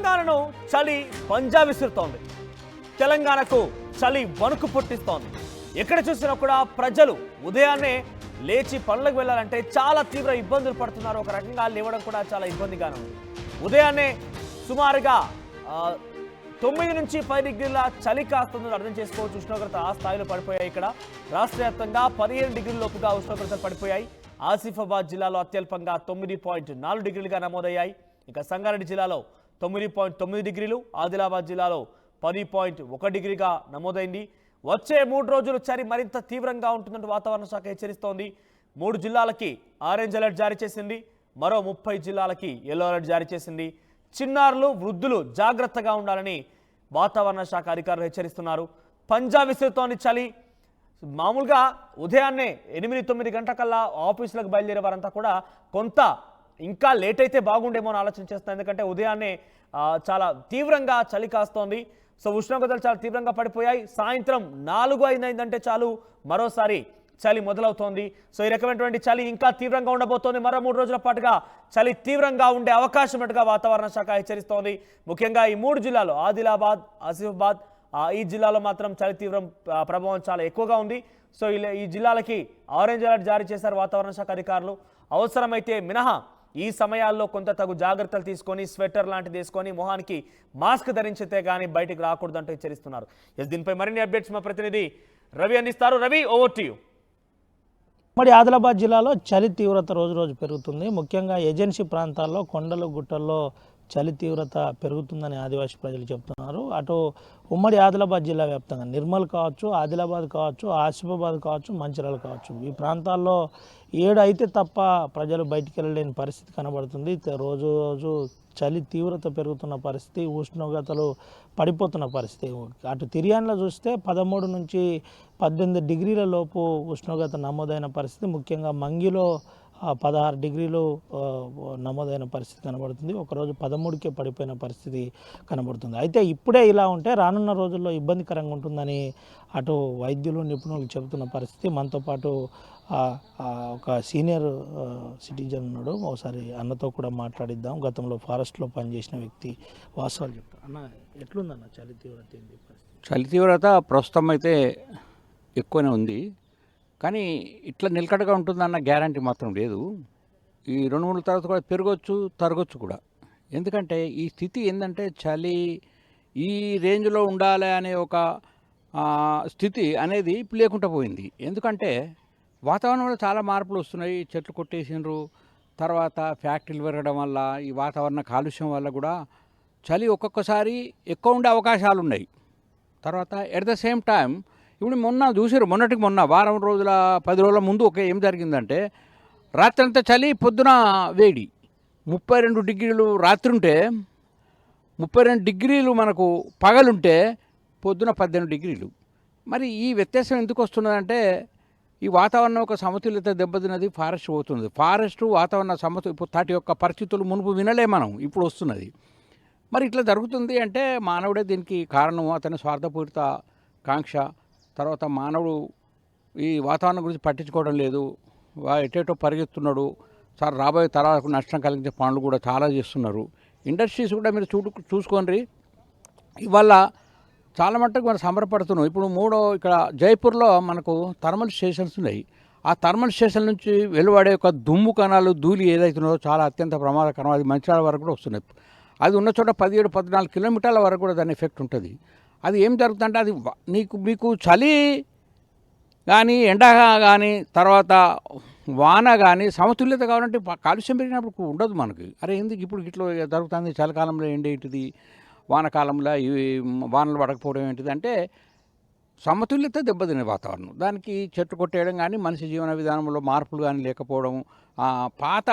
తెలంగాణను చలి పంజా విసురుతోంది. తెలంగాణకు చలి వణుకు పుట్టిస్తోంది. ఎక్కడ చూసినా కూడా ప్రజలు ఉదయాన్నే లేచి పనులకు వెళ్ళాలంటే చాలా తీవ్ర ఇబ్బందులు పడుతున్నారు. ఒక రకంగా లేవడం కూడా చాలా ఇబ్బందిగానే ఉంది. ఉదయాన్నే సుమారుగా 9 నుంచి 10 డిగ్రీల చలి కాస్తుందని అర్థం చేసుకోవచ్చు. ఉష్ణోగ్రత ఆ స్థాయిలో పడిపోయాయి. ఇక్కడ రాష్ట్ర వ్యాప్తంగా 15 డిగ్రీల లోపుగా ఉష్ణోగ్రతలు పడిపోయాయి. ఆసిఫాబాద్ జిల్లాలో అత్యల్పంగా 9.4 డిగ్రీలుగా నమోదయ్యాయి. ఇక సంగారెడ్డి జిల్లాలో 9.9 డిగ్రీలు, ఆదిలాబాద్ జిల్లాలో 10.1 డిగ్రీగా నమోదైంది. వచ్చే 3 రోజులు చలి మరింత తీవ్రంగా ఉంటుందంటూ వాతావరణ శాఖ హెచ్చరిస్తోంది. 3 జిల్లాలకి ఆరెంజ్ అలర్ట్ జారీ చేసింది. మరో 30 జిల్లాలకి ఎల్లో అలర్ట్ జారీ చేసింది. చిన్నారులు, వృద్ధులు జాగ్రత్తగా ఉండాలని వాతావరణ శాఖ అధికారులు హెచ్చరిస్తున్నారు. పంజా విసురుతోంది చలి. మామూలుగా ఉదయాన్నే 8-9 గంటలకల్లా ఆఫీసులకు బయలుదేరే వారంతా కూడా కొంత ఇంకా లేట్ అయితే బాగుండేమో అని ఆలోచన చేస్తున్నారు. ఎందుకంటే ఉదయాన్నే చాలా తీవ్రంగా చలి కాస్తోంది. సో ఉష్ణోగ్రతలు చాలా తీవ్రంగా పడిపోయాయి. సాయంత్రం 4 అయిందంటే చాలు మరోసారి చలి మొదలవుతోంది. సో ఈ రకమైనటువంటి చలి ఇంకా తీవ్రంగా ఉండబోతోంది. మరో 3 రోజుల పాటుగా చలి తీవ్రంగా ఉండే అవకాశం ఉన్నట్టుగా వాతావరణ శాఖ హెచ్చరిస్తోంది. ముఖ్యంగా ఈ 3 జిల్లాలు ఆదిలాబాద్, ఆసిఫాబాద్, ఈ జిల్లాలో మాత్రం చలి తీవ్రం ప్రభావం చాలా ఎక్కువగా ఉంది. సో ఈ జిల్లాలకి ఆరెంజ్ అలర్ట్ జారీ చేశారు వాతావరణ శాఖ అధికారులు. అవసరమైతే మినహా ఈ సమయాల్లో కొంత తగు జాగ్రత్తలు తీసుకొని స్వెటర్ లాంటిది వేసుకొని మొహానికి మాస్క్ ధరించితే కానీ బయటికి రాకూడదంటూ హెచ్చరిస్తున్నారు. దీనిపై మరిన్ని అప్డేట్స్ మా ప్రతినిధి రవి అందిస్తారు. Ravi, over to you. మరి ఆదిలాబాద్ జిల్లాలో చలి తీవ్రత రోజు రోజు పెరుగుతుంది. ముఖ్యంగా ఏజెన్సీ ప్రాంతాల్లో కొండలు గుట్టల్లో చలి తీవ్రత పెరుగుతుందని ఆదివాసీ ప్రజలు చెప్తున్నారు. అటు ఉమ్మడి ఆదిలాబాద్ జిల్లా వ్యాప్తంగా నిర్మల్ కావచ్చు, ఆదిలాబాద్ కావచ్చు, ఆసిఫాబాద్ కావచ్చు, మంచిర్యాల కావచ్చు, ఈ ప్రాంతాల్లో 7 అయితే తప్ప ప్రజలు బయటికి వెళ్ళలేని పరిస్థితి కనబడుతుంది. రోజు రోజు చలి తీవ్రత పెరుగుతున్న పరిస్థితి, ఉష్ణోగ్రతలు పడిపోతున్న పరిస్థితి. అటు తిర్యాన్లో చూస్తే 13 నుంచి 18 డిగ్రీల లోపు ఉష్ణోగ్రత నమోదైన పరిస్థితి. ముఖ్యంగా మంగిలో 16 డిగ్రీలు నమోదైన పరిస్థితి కనబడుతుంది. ఒకరోజు 13కే పడిపోయిన పరిస్థితి కనబడుతుంది. అయితే ఇప్పుడే ఇలా ఉంటే రానున్న రోజుల్లో ఇబ్బందికరంగా ఉంటుందని అటు వైద్యులు, నిపుణులు చెబుతున్న పరిస్థితి. మనతో పాటు ఒక సీనియర్ సిటిజన్ ఉన్నాడు. ఒకసారి అన్నతో కూడా మాట్లాడిద్దాం. గతంలో ఫారెస్ట్లో పనిచేసిన వ్యక్తి వాస్తవాలు చెప్తారు. అన్న, ఎట్లుందన్న చలి తీవ్రత? ఏంటి పరిస్థితి? చలి తీవ్రత ప్రస్తుతం అయితే ఎక్కువనే ఉంది, కానీ ఇట్లా నిలకడగా ఉంటుందన్న గ్యారంటీ మాత్రం లేదు. ఈ 2-3 తర్వాత కూడా పెరగవచ్చు, తరగచ్చు కూడా. ఎందుకంటే ఈ స్థితి ఏంటంటే చలి ఈ రేంజ్లో ఉండాలి అనే ఒక స్థితి అనేది ఇప్పుడు లేకుండా పోయింది. ఎందుకంటే వాతావరణంలో చాలా మార్పులు వస్తున్నాయి. చెట్లు కొట్టేసినారు, తర్వాత ఫ్యాక్టరీలు పెరగడం వల్ల, ఈ వాతావరణ కాలుష్యం వల్ల కూడా చలి ఒక్కొక్కసారి ఎక్కువ ఉండే అవకాశాలు ఉన్నాయి. తర్వాత ఎట్ ద సేమ్ టైం ఇప్పుడు మొన్నటికి మొన్న వారం రోజుల 10 రోజుల ముందు ఏం జరిగిందంటే, రాత్రి అంతా చలి, పొద్దున వేడి. 32 డిగ్రీలు రాత్రి ఉంటే 32 డిగ్రీలు మనకు పగలుంటే పొద్దున 18 డిగ్రీలు. మరి ఈ వ్యత్యాసం ఎందుకు వస్తున్నదంటే, ఈ వాతావరణం ఒక సమతుల్యత దెబ్బతిన్నది. ఫారెస్ట్ పోతున్నది. ఫారెస్ట్ వాతావరణ ఇప్పుడు 30 యొక్క పరిస్థితులు మునుపు వినలే మనం, ఇప్పుడు వస్తున్నది. మరి ఇట్లా జరుగుతుంది అంటే మానవుడే దీనికి కారణం. అతని స్వార్థపూరిత కాంక్ష. తర్వాత మానవుడు ఈ వాతావరణం గురించి పట్టించుకోవడం లేదు. ఎటేటో పరిగెత్తున్నాడు. సార్ రాబోయే తరాలకు నష్టం కలిగించే పనులు కూడా చాలా చేస్తున్నారు. ఇండస్ట్రీస్ కూడా మీరు చూసుకోండి. ఇవాళ చాలా మట్టుకు మనం సంబరపడుతున్నాం. ఇప్పుడు ఇక్కడ జైపూర్లో మనకు థర్మల్ స్టేషన్స్ ఉన్నాయి. ఆ థర్మల్ స్టేషన్ నుంచి వెలువడే ఒక దుమ్ము కణాలు, ధూళి ఏదైతుందో చాలా అత్యంత ప్రమాదకరం. అది మంచిర్యాల వరకు కూడా వస్తున్నాయి. అది ఉన్న చోట 17-14 కిలోమీటర్ల వరకు కూడా దాని ఎఫెక్ట్ ఉంటుంది. అది ఏం జరుగుతుందంటే, అది మీకు చలి కానీ, ఎండ కానీ, తర్వాత వాన కానీ సమతుల్యత కావాలంటే కాలుష్యం పెరిగినప్పుడు ఉండదు మనకి. అరే ఎందుకు ఇప్పుడు ఇట్లా జరుగుతుంది, చలికాలంలో ఏంటిది, వానకాలంలో ఈ వానలు పడకపోవడం ఏంటిది అంటే సమతుల్యత దెబ్బతినే వాతావరణం. దానికి చెట్టు కొట్టేయడం కానీ, మనిషి జీవన విధానంలో మార్పులు కానీ లేకపోవడం, పాత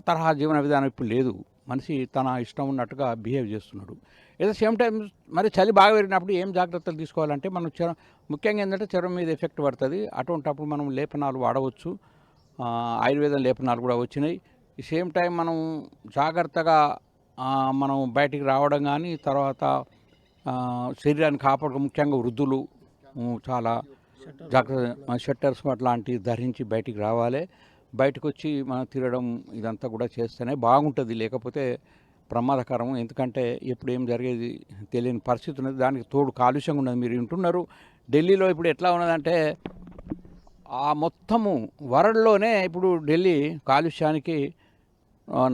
తరహా జీవన విధానం ఇప్పుడు లేదు. మనిషి తన ఇష్టం ఉన్నట్టుగా బిహేవ్ చేస్తున్నాడు. ఎట్ ద సేమ్ టైం మరి చలి బాగా పెరిగినప్పుడు ఏం జాగ్రత్తలు తీసుకోవాలంటే, మనం ముఖ్యంగా ఏంటంటే చర్మం మీద ఎఫెక్ట్ పడుతుంది. అటువంటప్పుడు మనం లేపనాలు వాడవచ్చు. ఆయుర్వేదం లేపనాలు కూడా వచ్చినాయి. ఈ సేమ్ టైం మనం జాగ్రత్తగా మనం బయటికి రావడం కానీ, తర్వాత శరీరాన్ని కాపాడుకో, ముఖ్యంగా వృద్ధులు చాలా జాగ్రత్త షట్టర్స్ అట్లాంటివి ధరించి బయటికి రావాలి. బయటకు వచ్చి మనం తిరగడం ఇదంతా కూడా చేస్తేనే బాగుంటుంది. లేకపోతే ప్రమాదకరం. ఎందుకంటే ఎప్పుడు ఏం జరిగేది తెలియని పరిస్థితి ఉన్నది. దానికి తోడు కాలుష్యంగా ఉన్నది. మీరు వింటున్నారు ఢిల్లీలో ఇప్పుడు ఎట్లా ఉన్నదంటే ఆ మొత్తము వరల్డ్లోనే ఇప్పుడు ఢిల్లీ కాలుష్యానికి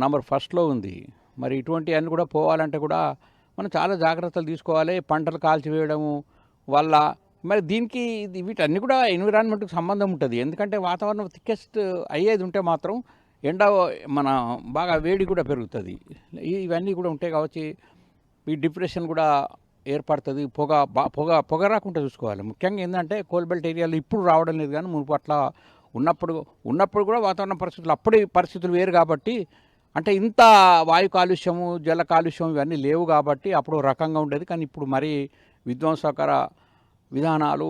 నంబర్ ఫస్ట్లో ఉంది. మరి ఇటువంటివన్నీ కూడా పోవాలంటే కూడా మనం చాలా జాగ్రత్తలు తీసుకోవాలి. పంటలు కాల్చివేయడము వల్ల మరి దీనికి వీటన్నీ కూడా ఎన్విరాన్మెంట్కి సంబంధం ఉంటుంది. ఎందుకంటే వాతావరణం థిక్కెస్ట్ అయ్యేది ఉంటే మాత్రం ఎండ మన బాగా వేడి కూడా పెరుగుతుంది. ఇవన్నీ కూడా ఉంటాయి కావచ్చు. ఈ డిప్రెషన్ కూడా ఏర్పడుతుంది. పొగ రాకుండా చూసుకోవాలి. ముఖ్యంగా ఏంటంటే కోల్బెల్ట్ ఏరియాలో ఇప్పుడు రావడం లేదు, కానీ మునుపు అట్లా ఉన్నప్పుడు కూడా వాతావరణ పరిస్థితులు అప్పుడే పరిస్థితులు వేరు కాబట్టి, అంటే ఇంత వాయు కాలుష్యము జల కాలుష్యం ఇవన్నీ లేవు కాబట్టి అప్పుడు రకంగా ఉండేది. కానీ ఇప్పుడు మరీ విధ్వంసకర విధానాలు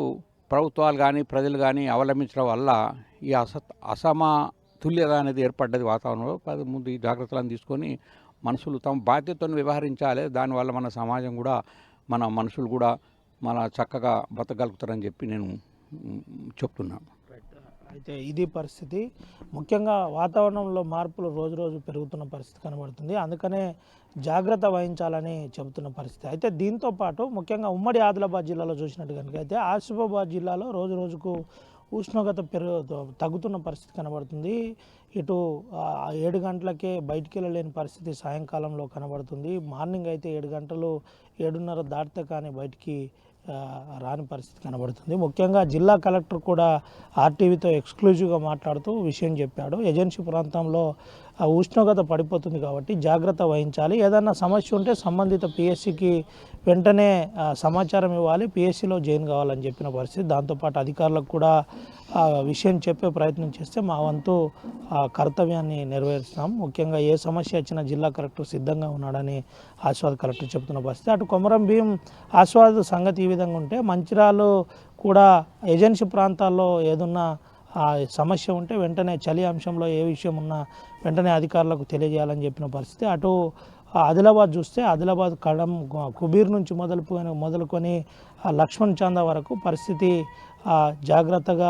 ప్రభుత్వాలు కానీ ప్రజలు కానీ అవలంబించడం వల్ల ఈ అసమతుల్యత అనేది ఏర్పడ్డది వాతావరణంలో. ముందు ఈ జాగ్రత్తలను తీసుకొని మనుషులు తమ బాధ్యతను వ్యవహరించాలి. దానివల్ల మన సమాజం కూడా మన మనుషులు కూడా మన చక్కగా బతకగలుగుతారని చెప్పి నేను చెప్తున్నాను. అయితే ఇది పరిస్థితి. ముఖ్యంగా వాతావరణంలో మార్పులు రోజు రోజు పెరుగుతున్న పరిస్థితి కనబడుతుంది. అందుకనే జాగ్రత్త వహించాలని చెబుతున్న పరిస్థితి. అయితే దీంతో పాటు ముఖ్యంగా ఉమ్మడి ఆదిలాబాద్ జిల్లాలో చూసినట్టు కనుక అయితే ఆసిఫాబాద్ జిల్లాలో రోజు రోజుకు ఉష్ణోగ్రత తగ్గుతున్న పరిస్థితి కనబడుతుంది. ఇటు 7 గంటలకే బయటికి వెళ్ళలేని పరిస్థితి సాయంకాలంలో కనబడుతుంది. మార్నింగ్ అయితే 7 గంటలు 7:30 దాటితే కానీ బయటికి రాని పరిస్థితి కనబడుతుంది. ముఖ్యంగా జిల్లా కలెక్టర్ కూడా ఆర్టీవీతో ఎక్స్క్లూజివ్గా మాట్లాడుతూ విషయం చెప్పాడు. ఏజెన్సీ ప్రాంతంలో ఉష్ణోగ్రత పడిపోతుంది కాబట్టి జాగ్రత్త వహించాలి. ఏదన్నా సమస్య ఉంటే సంబంధిత పిఎస్సికి వెంటనే సమాచారం ఇవ్వాలి, పిఎస్సిలో జాయిన్ కావాలని చెప్పిన పరిస్థితి. దాంతోపాటు అధికారులకు కూడా విషయం చెప్పే ప్రయత్నం చేస్తే మా వంతు కర్తవ్యాన్ని నెరవేరుస్తాం. ముఖ్యంగా ఏ సమస్య వచ్చినా జిల్లా కలెక్టర్ సిద్ధంగా ఉన్నాడని ఆస్వాద్ కలెక్టర్ చెబుతున్న పరిస్థితి. అటు కొమరం భీం ఆస్వాద్ సంగతి ఈ విధంగా ఉంటే మంచిర్యాల కూడా ఏజెన్సీ ప్రాంతాల్లో ఏదన్నా సమస్య ఉంటే వెంటనే చలి అంశంలో ఏ విషయం ఉన్నా వెంటనే అధికారులకు తెలియజేయాలని చెప్పిన పరిస్థితి. అటు ఆదిలాబాద్ చూస్తే ఆదిలాబాద్ కడం కుబీర్ నుంచి మొదలుకొని లక్ష్మణ్ చాందా వరకు పరిస్థితి జాగ్రత్తగా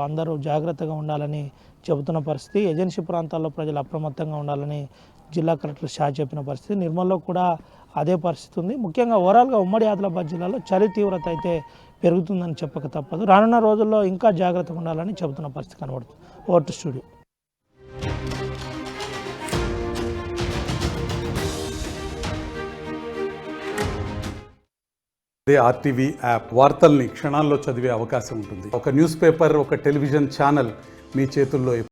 అందరూ జాగ్రత్తగా ఉండాలని చెబుతున్న పరిస్థితి. ఏజెన్సీ ప్రాంతాల్లో ప్రజలు అప్రమత్తంగా ఉండాలని జిల్లా కలెక్టర్ షా చెప్పిన పరిస్థితి. నిర్మల్లో కూడా అదే పరిస్థితి ఉంది. ముఖ్యంగా ఓవరాల్గా ఉమ్మడి ఆదిలాబాద్ జిల్లాలో చలి తీవ్రత అయితే పెరుగుతుందని చెప్పక తప్పదు. రానున్న రోజుల్లో ఇంకా జాగ్రత్తగా ఉండాలని చెబుతున్న పరిస్థితి కనబడుతుంది. Over to studio. RTV app వార్తల్ని క్షణాల్లో చదివే అవకాశం ఉంటుంది. ఒక న్యూస్ పేపర్, ఒక టెలివిజన్ ఛానల్ మీ చేతుల్లో